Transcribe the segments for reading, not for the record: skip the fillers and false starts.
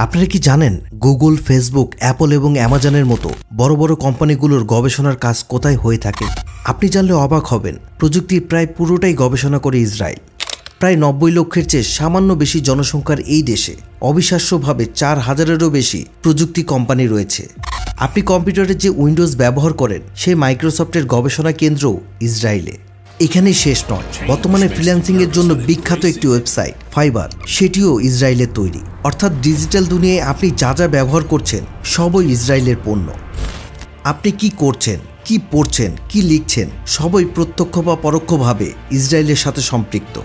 আপনারা কি জানেন গুগল, ফেসবুক, অ্যাপল এবং অ্যামাজনের মতো বড় বড় কোম্পানিগুলোর গবেষণার কাজ কোথায় হয়ে থাকে? আপনি জানলে অবাক হবেন, প্রযুক্তির প্রায় পুরোটাই গবেষণা করে ইসরায়েল। প্রায় 90 লক্ষের চেয়ে সামান্য বেশি জনসংখ্যার এই দেশে অবিশ্বাস্যভাবে 4000-এরও বেশি প্রযুক্তি কোম্পানি রয়েছে। আপনি কম্পিউটারে যে উইন্ডোজ ব্যবহার করেন সেই মাইক্রোসফটের গবেষণা কেন্দ্রও ইসরায়েলে। এখানেই শেষ নয়, বর্তমানে ফ্রিল্যান্সিংয়ের জন্য বিখ্যাত একটি ওয়েবসাইট ফাইবার, সেটিও ইসরায়েলের তৈরি। অর্থাৎ ডিজিটাল দুনিয়ায় আপনি যা যা ব্যবহার করছেন সবই ইসরায়েলের পণ্য। আপনি কি করছেন, কি পড়ছেন, কি লিখছেন, সবই প্রত্যক্ষ বা পরোক্ষভাবে ইসরায়েলের সাথে সম্পৃক্ত।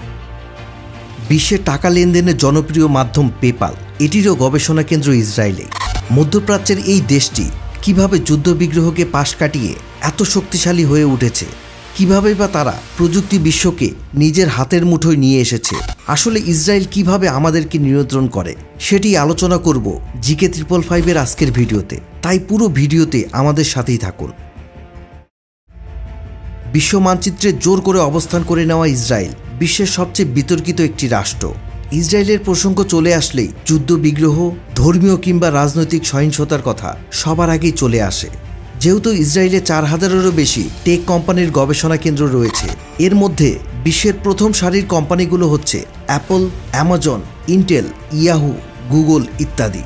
বিশ্বে টাকা লেনদেনের জনপ্রিয় মাধ্যম পেপাল, এটিরও গবেষণা কেন্দ্র ইসরায়েলে। মধ্যপ্রাচ্যের এই দেশটি কিভাবে যুদ্ধবিগ্রহকে পাশ কাটিয়ে এত শক্তিশালী হয়ে উঠেছে, কিভাবে বা তারা প্রযুক্তি বিশ্বকে নিজের হাতের মুঠোয় নিয়ে এসেছে, আসলে ইসরায়েল কিভাবে আমাদেরকে নিয়ন্ত্রণ করে, সেটি আলোচনা করব জিকে 555-এর আজকের ভিডিওতে। তাই পুরো ভিডিওতে আমাদের সাথেই থাকুন। বিশ্ব মানচিত্রে জোর করে অবস্থান করে নেওয়া ইসরায়েল বিশ্বের সবচেয়ে বিতর্কিত একটি রাষ্ট্র। ইসরায়েলের প্রসঙ্গ চলে আসলেই যুদ্ধবিগ্রহ, ধর্মীয় কিংবা রাজনৈতিক সহিংসতার কথা সবার আগেই চলে আসে। যেহেতু ইসরায়েলে 4000-এরও বেশি টেক কোম্পানির গবেষণা কেন্দ্র রয়েছে, এর মধ্যে বিশ্বের প্রথম সারির কোম্পানিগুলো হচ্ছে Apple, Amazon, Intel, Yahoo, Google ইত্যাদি।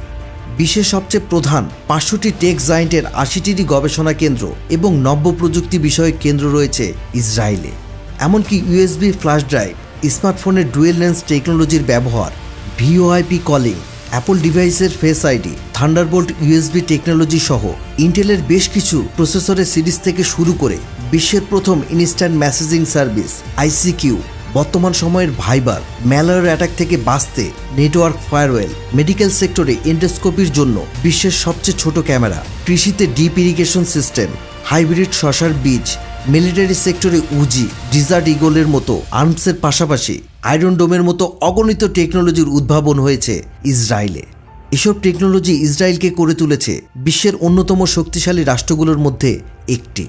বিশ্বের সবচেয়ে প্রধান 500টি টেক জায়েন্টের 80টিরই গবেষণা কেন্দ্র এবং নব্য প্রযুক্তি বিষয়ক কেন্দ্র রয়েছে ইসরায়েলে। এমনকি ইউএসবি ফ্ল্যাশ ড্রাইভ, স্মার্টফোনের ডুয়েল লেন্স টেকনোলজির ব্যবহার, ভিওআইপি কলিং, অ্যাপল ডিভাইসের face ID, Thunderbolt USB technology সহ ইন্টেলের বেশ কিছু প্রসেসরের সিরিজ থেকে শুরু করে বিশ্বের প্রথম ইনস্ট্যান্ট মেসেজিং সার্ভিস আইসিকিউ, বর্তমান সময়ের ভাইবার, ম্যালওয়্যার অ্যাটাক থেকে বাঁচতে নেটওয়ার্ক ফায়ারওয়েল, মেডিকেল সেক্টরে এন্ডোস্কোপির জন্য বিশ্বের সবচেয়ে ছোট ক্যামেরা, কৃষিতে ডিপ ইরিগেশন সিস্টেম, হাইব্রিড শসার বীজ, মিলিটারি সেক্টরে উজি, ডিজার্ট ইগলের মতো আর্মসের পাশাপাশি আয়রন ডোমের মতো অগণিত টেকনোলজির উদ্ভাবন হয়েছে ইসরায়েলে। এসব টেকনোলজি ইসরায়েলকে করে তুলেছে বিশ্বের অন্যতম শক্তিশালী রাষ্ট্রগুলোর মধ্যে একটি।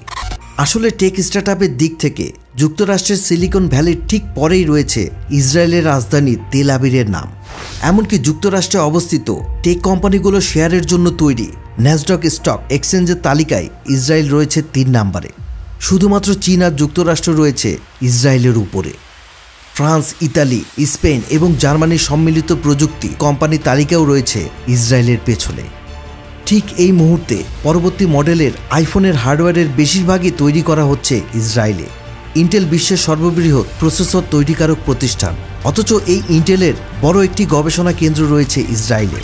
আসলে টেক স্টার্টআপের দিক থেকে যুক্তরাষ্ট্রের সিলিকন ভ্যালির ঠিক পরেই রয়েছে ইসরায়েলের রাজধানী তেল আবিবের নাম। এমনকি যুক্তরাষ্ট্রে অবস্থিত টেক কোম্পানিগুলো শেয়ারের জন্য তৈরি ন্যাসডাক স্টক এক্সচেঞ্জের তালিকায় ইসরায়েল রয়েছে 3 নম্বরে। শুধুমাত্র চীন আর যুক্তরাষ্ট্র রয়েছে ইসরায়েলের উপরে। ফ্রান্স, ইতালি, স্পেন এবং জার্মানির সম্মিলিত প্রযুক্তি কোম্পানির তালিকাও রয়েছে ইসরায়েলের পেছনে। ঠিক এই মুহূর্তে পরবর্তী মডেলের আইফোনের হার্ডওয়্যারের বেশিরভাগই তৈরি করা হচ্ছে ইসরায়েলে। ইন্টেল বিশ্বের সর্ববৃহৎ প্রসেসর তৈরিকারক প্রতিষ্ঠান, অথচ এই ইন্টেলের বড় একটি গবেষণা কেন্দ্র রয়েছে ইসরায়েলে।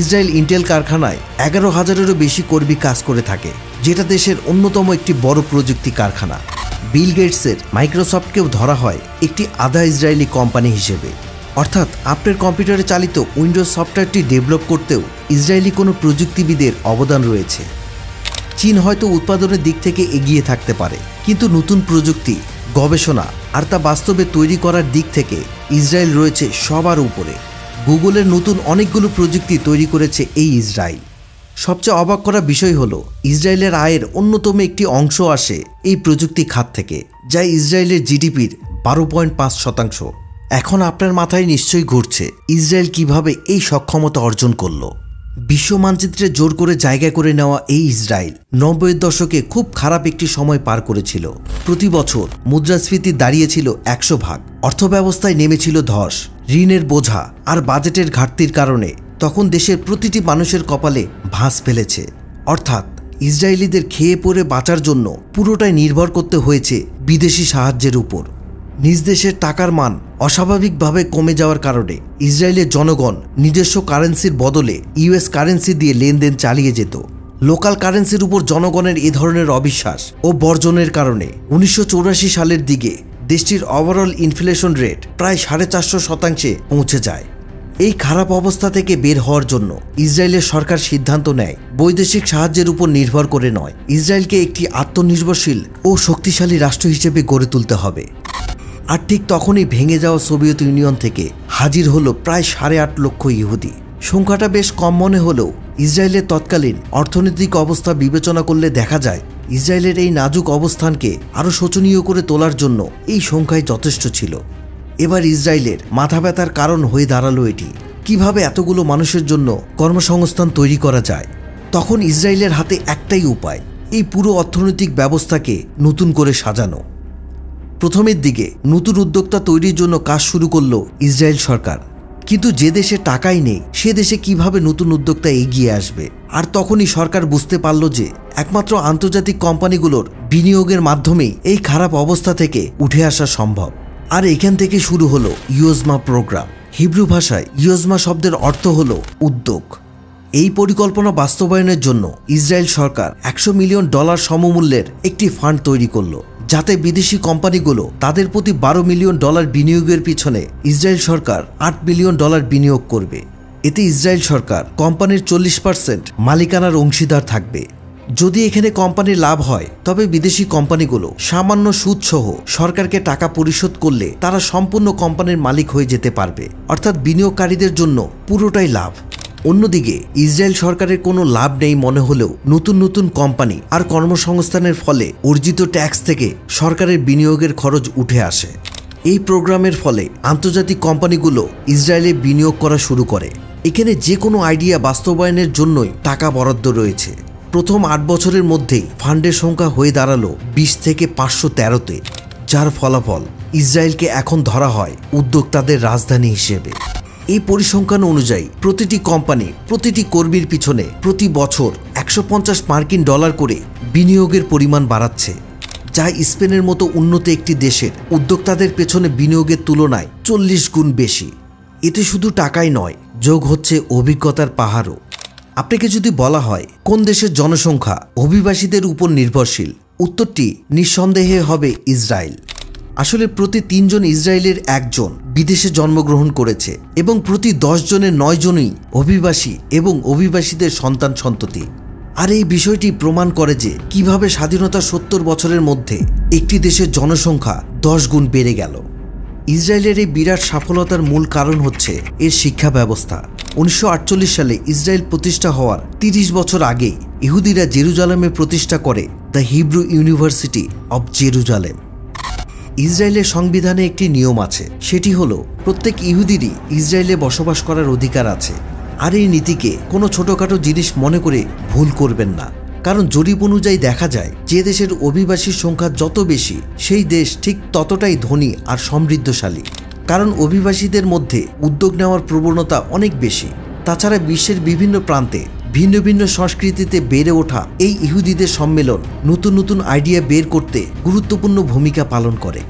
ইসরায়েল ইন্টেল কারখানায় 11,000-এরও বেশি কর্মী কাজ করে থাকে, যেটা দেশের অন্যতম একটি বড় প্রযুক্তি কারখানা। বিল গেটসের মাইক্রোসফটকেও ধরা হয় একটি আধা ইসরায়েলি কোম্পানি হিসেবে। অর্থাৎ আপনার কম্পিউটারে চালিত উইন্ডোজ সফটওয়্যারটি ডেভেলপ করতেও ইসরায়েলি কোনো প্রযুক্তিবিদের অবদান রয়েছে। চীন হয়তো উৎপাদনের দিক থেকে এগিয়ে থাকতে পারে, কিন্তু নতুন প্রযুক্তি, গবেষণা আর তা বাস্তবে তৈরি করার দিক থেকে ইসরায়েল রয়েছে সবার উপরে। গুগলের নতুন অনেকগুলো প্রযুক্তি তৈরি করেছে এই ইসরায়েল। সবচেয়ে অবাক করা বিষয় হলো ইসরায়েলের আয়ের অন্যতম একটি অংশ আসে এই প্রযুক্তি খাত থেকে, যা ইসরায়েলের জিডিপির 12.5%। এখন আপনার মাথায় নিশ্চয়ই ঘুরছে ইসরায়েল কিভাবে এই সক্ষমতা অর্জন করলো। বিশ্ব মানচিত্রে জোর করে জায়গা করে নেওয়া এই ইসরায়েল 90-এর দশকে খুব খারাপ একটি সময় পার করেছিল। প্রতি বছর মুদ্রাস্ফীতি দাঁড়িয়েছিল 100%, অর্থব্যবস্থায় নেমেছিল ধস, ঋণের বোঝা আর বাজেটের ঘাটতির কারণে তখন দেশের প্রতিটি মানুষের কপালে ভাঁজ ফেলেছে। অর্থাৎ ইসরায়েলিদের খেয়ে পড়ে বাঁচার জন্য পুরোটাই নির্ভর করতে হয়েছে বিদেশি সাহায্যের উপর। নিজ দেশের টাকার মান অস্বাভাবিকভাবে কমে যাওয়ার কারণে ইসরায়েলের জনগণ নিজস্ব কারেন্সির বদলে ইউএস কারেন্সি দিয়ে লেনদেন চালিয়ে যেত। লোকাল কারেন্সির উপর জনগণের এ ধরনের অবিশ্বাস ও বর্জনের কারণে 1984 সালের দিকে দেশটির ওভারঅল ইনফ্লেশন রেট প্রায় 450% পৌঁছে যায়। এই খারাপ অবস্থা থেকে বের হওয়ার জন্য ইসরায়েলের সরকার সিদ্ধান্ত নেয় বৈদেশিক সাহায্যের উপর নির্ভর করে নয়, ইসরায়েলকে একটি আত্মনির্ভরশীল ও শক্তিশালী রাষ্ট্র হিসেবে গড়ে তুলতে হবে। আর ঠিক তখনই ভেঙে যাওয়া সোভিয়েত ইউনিয়ন থেকে হাজির হলো প্রায় 8.5 লক্ষ ইহুদি। সংখ্যাটা বেশ কম মনে হলেও ইসরায়েলের তৎকালীন অর্থনৈতিক অবস্থা বিবেচনা করলে দেখা যায় ইসরায়েলের এই নাজুক অবস্থানকে আরও শোচনীয় করে তোলার জন্য এই সংখ্যাই যথেষ্ট ছিল। এবার ইসরায়েলের মাথা ব্যথার কারণ হয়ে দাঁড়ালো এটি। কিভাবে এতগুলো মানুষের জন্য কর্মসংস্থান তৈরি করা যায়। তখন ইসরায়েলের হাতে একটাই উপায়, এই পুরো অর্থনৈতিক ব্যবস্থাকে নতুন করে সাজানো। প্রথমের দিকে নতুন উদ্যোক্তা তৈরির জন্য কাজ শুরু করলো ইসরায়েল সরকার, কিন্তু যে দেশে টাকাই নেই সে দেশে কিভাবে নতুন উদ্যোক্তা এগিয়ে আসবে। আর তখনই সরকার বুঝতে পারল যে একমাত্র আন্তর্জাতিক কোম্পানিগুলোর বিনিয়োগের মাধ্যমেই এই খারাপ অবস্থা থেকে উঠে আসা সম্ভব। আর এখান থেকে শুরু হলো ইয়োজমা প্রোগ্রাম। হিব্রু ভাষায় ইয়োজমা শব্দের অর্থ হলো উদ্যোগ। এই পরিকল্পনা বাস্তবায়নের জন্য ইসরায়েল সরকার $100 মিলিয়ন সমমূল্যের একটি ফান্ড তৈরি করলো, যাতে বিদেশি কোম্পানিগুলো তাদের প্রতি $12 মিলিয়ন বিনিয়োগের পিছনে ইসরায়েল সরকার $8 মিলিয়ন বিনিয়োগ করবে। এতে ইসরায়েল সরকার কোম্পানির 40% মালিকানার অংশীদার থাকবে। যদি এখানে কোম্পানির লাভ হয় তবে বিদেশি কোম্পানিগুলো সামান্য সুদসহ সরকারকে টাকা পরিশোধ করলে তারা সম্পূর্ণ কোম্পানির মালিক হয়ে যেতে পারবে, অর্থাৎ বিনিয়োগকারীদের জন্য পুরোটাই লাভ। অন্যদিকে ইসরায়েল সরকারের কোনো লাভ নেই মনে হলেও নতুন নতুন কোম্পানি আর কর্মসংস্থানের ফলে অর্জিত ট্যাক্স থেকে সরকারের বিনিয়োগের খরচ উঠে আসে। এই প্রোগ্রামের ফলে আন্তর্জাতিক কোম্পানিগুলো ইসরায়েলে বিনিয়োগ করা শুরু করে। এখানে যে কোনো আইডিয়া বাস্তবায়নের জন্যই টাকা বরাদ্দ রয়েছে। প্রথম 8 বছরের মধ্যেই ফান্ডের সংখ্যা হয়ে দাঁড়ালো 20 থেকে 513-তে, যার ফলাফল ইসরায়েলকে এখন ধরা হয় উদ্যোক্তাদের রাজধানী হিসেবে। এই পরিসংখ্যান অনুযায়ী প্রতিটি কোম্পানি প্রতিটি কর্মীর পিছনে প্রতি বছর $150 করে বিনিয়োগের পরিমাণ বাড়াচ্ছে, যা স্পেনের মতো উন্নত একটি দেশের উদ্যোক্তাদের পেছনে বিনিয়োগের তুলনায় 40 গুণ বেশি। এতে শুধু টাকাই নয়, যোগ হচ্ছে অভিজ্ঞতার পাহাড়ও। আপনাকে যদি বলা হয় কোন দেশের জনসংখ্যা অভিবাসীদের উপর নির্ভরশীল, উত্তরটি নিঃসন্দেহে হবে ইসরায়েল। আসলে প্রতি 3 জন ইসরায়েলের 1 জন বিদেশে জন্মগ্রহণ করেছে এবং প্রতি 10 জনের 9 জনই অভিবাসী এবং অভিবাসীদের সন্তান সন্ততি। আর এই বিষয়টি প্রমাণ করে যে কিভাবে স্বাধীনতার 70 বছরের মধ্যে একটি দেশের জনসংখ্যা 10 গুণ বেড়ে গেল। ইসরায়েলের এই বিরাট সফলতার মূল কারণ হচ্ছে এর শিক্ষা ব্যবস্থা। 1948 সালে ইসরায়েল প্রতিষ্ঠা হওয়ার 30 বছর আগেই ইহুদিরা জেরুজালেমে প্রতিষ্ঠা করে the Hebrew university of Jerusalem. ইসরায়েলের সংবিধানে একটি নিয়ম আছে, সেটি হলো প্রত্যেক ইহুদিরই ইসরায়েলে বসবাস করার অধিকার আছে। আর এই নীতিকে কোনো ছোটোখাটো জিনিস মনে করে ভুল করবেন না, কারণ জরিপ অনুযায়ী দেখা যায় যে দেশের অভিবাসীর সংখ্যা যত বেশি সেই দেশ ঠিক ততটাই ধনী আর সমৃদ্ধশালী, কারণ অভিবাসীদের মধ্যে উদ্যোগ নেওয়ার প্রবণতা অনেক বেশি। তাছাড়া বিশ্বের বিভিন্ন প্রান্তে ভিন্ন ভিন্ন সংস্কৃতিতে বেড়ে ওঠা এই ইহুদিদের সম্মেলন নতুন নতুন আইডিয়া বের করতে গুরুত্বপূর্ণ ভূমিকা পালন করে।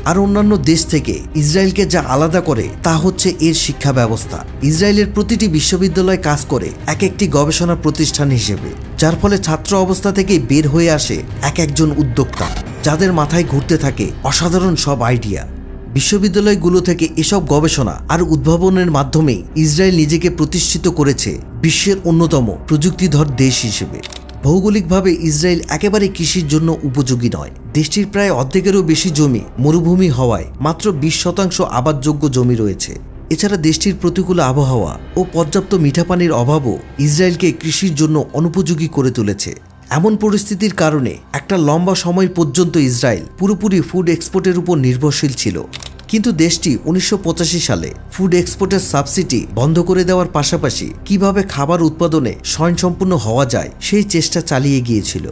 আর অন্যান্য দেশ থেকে ইসরায়েলকে যা আলাদা করে তা হচ্ছে এর শিক্ষা ব্যবস্থা। ইসরায়েলের প্রতিটি বিশ্ববিদ্যালয় কাজ করে এক একটি গবেষণা প্রতিষ্ঠান হিসেবে, যার ফলে ছাত্র অবস্থা থেকে বের হয়ে আসে এক একজন উদ্যোক্তা, যাদের মাথায় ঘুরতে থাকে অসাধারণ সব আইডিয়া। বিশ্ববিদ্যালয়গুলো থেকে এসব গবেষণা আর উদ্ভাবনের মাধ্যমেই ইসরায়েল নিজেকে প্রতিষ্ঠিত করেছে বিশ্বের অন্যতম প্রযুক্তিধর দেশ হিসেবে। ভৌগোলিকভাবে ইসরায়েল একেবারে কৃষির জন্য উপযোগী নয়। দেশটির প্রায় অর্ধেকেরও বেশি জমি মরুভূমি হওয়ায় মাত্র 20% আবাদযোগ্য জমি রয়েছে। এছাড়া দেশটির প্রতিকূল আবহাওয়া ও পর্যাপ্ত মিঠা পানির অভাবও ইসরায়েলকে কৃষির জন্য অনুপযোগী করে তুলেছে। এমন পরিস্থিতির কারণে একটা লম্বা সময় পর্যন্ত ইসরায়েল পুরোপুরি ফুড এক্সপোর্টের উপর নির্ভরশীল ছিল। কিন্তু দেশটি 1985 সালে ফুড এক্সপোর্টের সাবসিডি বন্ধ করে দেওয়ার পাশাপাশি কিভাবে খাবার উৎপাদনে স্বয়ংসম্পূর্ণ হওয়া যায় সেই চেষ্টা চালিয়ে গিয়েছিল।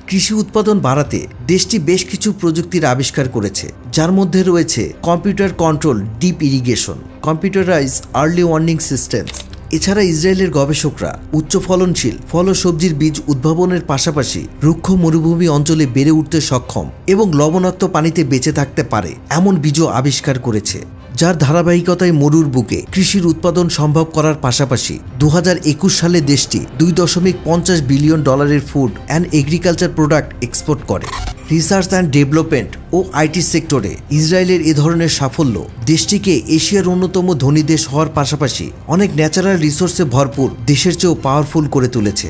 কৃষি উৎপাদন বাড়াতে দেশটি বেশ কিছু প্রযুক্তির আবিষ্কার করেছে, যার মধ্যে রয়েছে computer control deep irrigation, computerise early warning systems. এছাড়া ইসরায়েলের গবেষকরা উচ্চ ফলনশীল ফল ও সবজির বীজ উদ্ভাবনের পাশাপাশি রুক্ষ মরুভূমি অঞ্চলে বেড়ে উঠতে সক্ষম এবং লবণাক্ত পানিতে বেঁচে থাকতে পারে এমন বীজও আবিষ্কার করেছে, যার ধারাবাহিকতায় মরুর বুকে কৃষির উৎপাদন সম্ভব করার পাশাপাশি 2021 সালে দেশটি $2.50 billion food and agriculture product export করে। রিসার্চ অ্যান্ড ডেভেলপমেন্ট ও আইটি সেক্টরে ইসরায়েলের এ ধরনের সাফল্য দেশটিকে এশিয়ার অন্যতম ধনী দেশ হওয়ার পাশাপাশি অনেক ন্যাচারাল রিসোর্সে ভরপুর দেশের চেয়েও পাওয়ারফুল করে তুলেছে।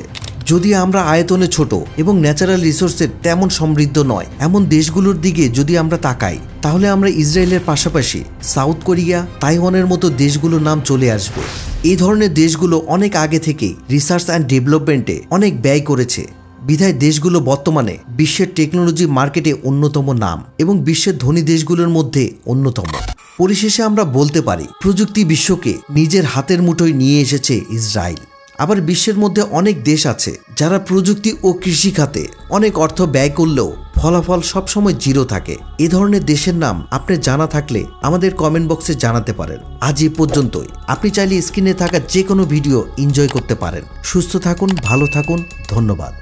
যদি আমরা আয়তনে ছোট এবং ন্যাচারাল রিসোর্সের তেমন সমৃদ্ধ নয় এমন দেশগুলোর দিকে যদি আমরা তাকাই, তাহলে আমরা ইসরায়েলের পাশাপাশি সাউথ কোরিয়া, তাইওয়ানের মতো দেশগুলোর নাম চলে আসবে। এই ধরনের দেশগুলো অনেক আগে থেকেই রিসার্চ অ্যান্ড ডেভেলপমেন্টে অনেক ব্যয় করেছে, বিধায় দেশগুলো বর্তমানে বিশ্বের টেকনোলজি মার্কেটে অন্যতম নাম এবং বিশ্বের ধনী দেশগুলোর মধ্যে অন্যতম। পরিশেষে আমরা বলতে পারি প্রযুক্তি বিশ্বকে নিজের হাতের মুঠোয় নিয়ে এসেছে ইসরায়েল। আবার বিশ্বের মধ্যে অনেক দেশ আছে যারা প্রযুক্তি ও কৃষি খাতে অনেক অর্থ ব্যয় করলেও ফলাফল সবসময় জিরো থাকে। এ ধরনের দেশের নাম আপনার জানা থাকলে আমাদের কমেন্ট বক্সে জানাতে পারেন। আজ এই পর্যন্তই। আপনি চাইলে স্ক্রিনে থাকা যে কোনো ভিডিও এনজয় করতে পারেন। সুস্থ থাকুন, ভালো থাকুন, ধন্যবাদ।